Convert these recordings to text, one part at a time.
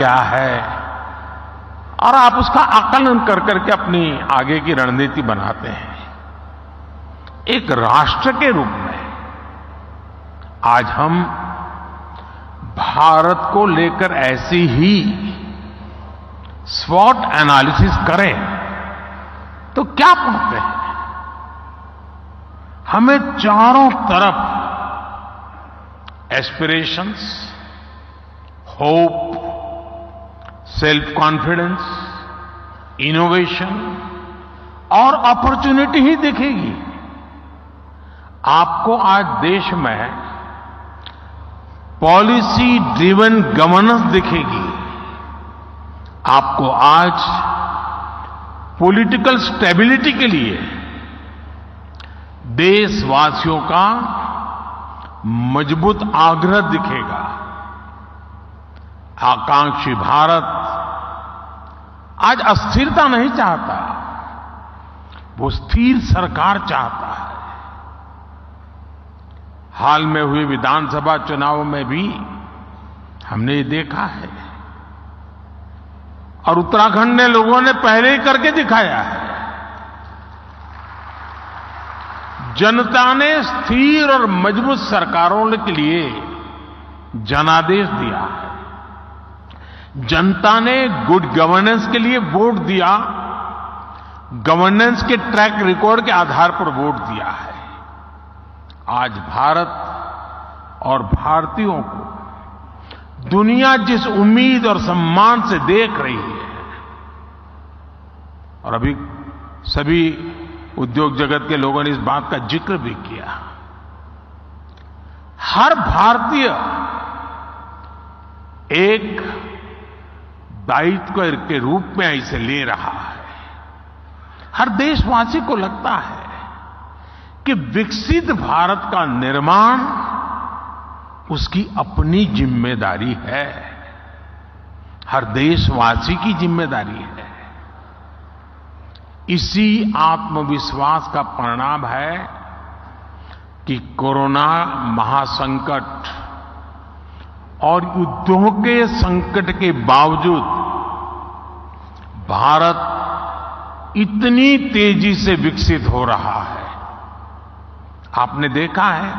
क्या है और आप उसका आकलन कर करके अपनी आगे की रणनीति बनाते हैं। एक राष्ट्र के रूप में आज हम भारत को लेकर ऐसी ही स्वॉट एनालिसिस करें तो क्या पाते हैं? हमें चारों तरफ aspirations, hope, self confidence, innovation और अपॉर्चुनिटी ही दिखेगी। आपको आज देश में पॉलिसी ड्रिवन गवर्नेंस दिखेगी। आपको आज पॉलिटिकल स्टेबिलिटी के लिए देशवासियों का मजबूत आग्रह दिखेगा। आकांक्षी भारत आज अस्थिरता नहीं चाहता, वो स्थिर सरकार चाहता है। हाल में हुए विधानसभा चुनाव में भी हमने ये देखा है और उत्तराखंड ने लोगों ने पहले ही करके दिखाया है। जनता ने स्थिर और मजबूत सरकारों के लिए जनादेश दिया है। जनता ने गुड गवर्नेंस के लिए वोट दिया, गवर्नेंस के ट्रैक रिकॉर्ड के आधार पर वोट दिया है। आज भारत और भारतीयों को दुनिया जिस उम्मीद और सम्मान से देख रही है, और अभी सभी उद्योग जगत के लोगों ने इस बात का जिक्र भी किया, हर भारतीय एक दायित्व के रूप में इसे ले रहा है। हर देशवासी को लगता है कि विकसित भारत का निर्माण उसकी अपनी जिम्मेदारी है, हर देशवासी की जिम्मेदारी है। इसी आत्मविश्वास का परिणाम है कि कोरोना महासंकट और युद्धों के संकट के बावजूद भारत इतनी तेजी से विकसित हो रहा है। आपने देखा है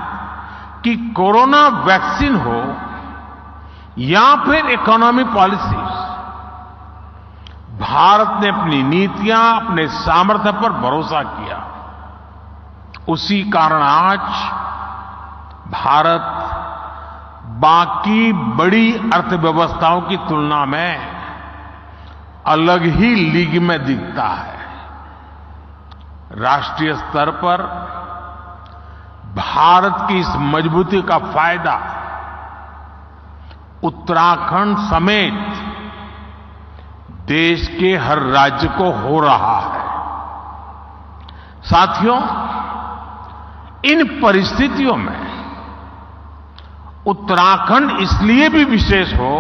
कि कोरोना वैक्सीन हो या फिर इकोनॉमी पॉलिसीज, भारत ने अपनी नीतियां, अपने सामर्थ्य पर भरोसा किया। उसी कारण आज भारत बाकी बड़ी अर्थव्यवस्थाओं की तुलना में अलग ही लीग में दिखता है। राष्ट्रीय स्तर पर भारत की इस मजबूती का फायदा उत्तराखंड समेत देश के हर राज्य को हो रहा है। साथियों, इन परिस्थितियों में उत्तराखंड इसलिए भी विशेष हो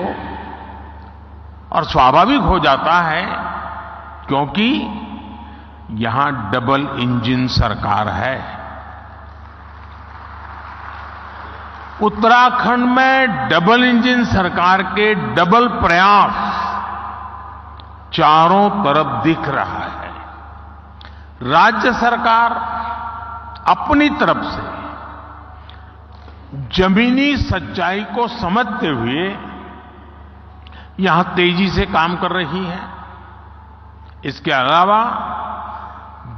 और स्वाभाविक हो जाता है क्योंकि यहां डबल इंजन सरकार है। उत्तराखंड में डबल इंजन सरकार के डबल प्रयास चारों तरफ दिख रहा है। राज्य सरकार अपनी तरफ से जमीनी सच्चाई को समझते हुए यहां तेजी से काम कर रही है। इसके अलावा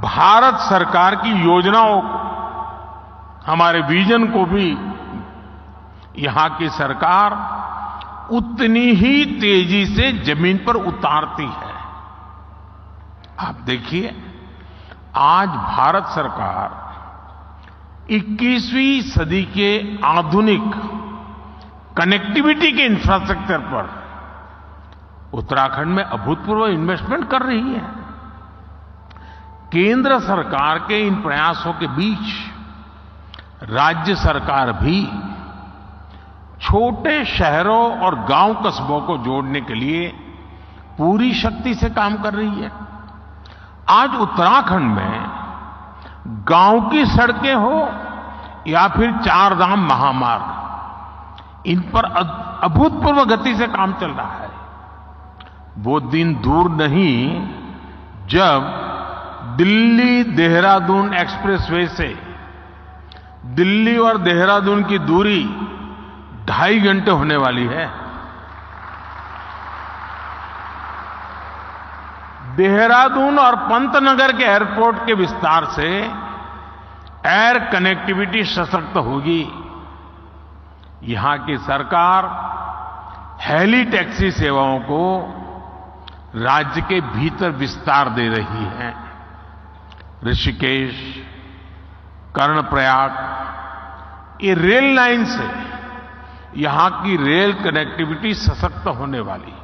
भारत सरकार की योजनाओं को, हमारे विजन को भी यहां की सरकार उतनी ही तेजी से जमीन पर उतारती है। आप देखिए, आज भारत सरकार 21वीं सदी के आधुनिक कनेक्टिविटी के इंफ्रास्ट्रक्चर पर उत्तराखंड में अभूतपूर्व इन्वेस्टमेंट कर रही है। केंद्र सरकार के इन प्रयासों के बीच राज्य सरकार भी छोटे शहरों और गांव कस्बों को जोड़ने के लिए पूरी शक्ति से काम कर रही है। आज उत्तराखंड में गांव की सड़कें हो या फिर चार धाम महामार्ग, इन पर अभूतपूर्व गति से काम चल रहा है। वो दिन दूर नहीं जब दिल्ली देहरादून एक्सप्रेसवे से दिल्ली और देहरादून की दूरी 2.5 घंटे होने वाली है। देहरादून और पंतनगर के एयरपोर्ट के विस्तार से एयर कनेक्टिविटी सशक्त होगी। यहां की सरकार हेली टैक्सी सेवाओं को राज्य के भीतर विस्तार दे रही है। ऋषिकेश, कर्णप्रयाग, ये रेल लाइन से यहां की रेल कनेक्टिविटी सशक्त होने वाली है।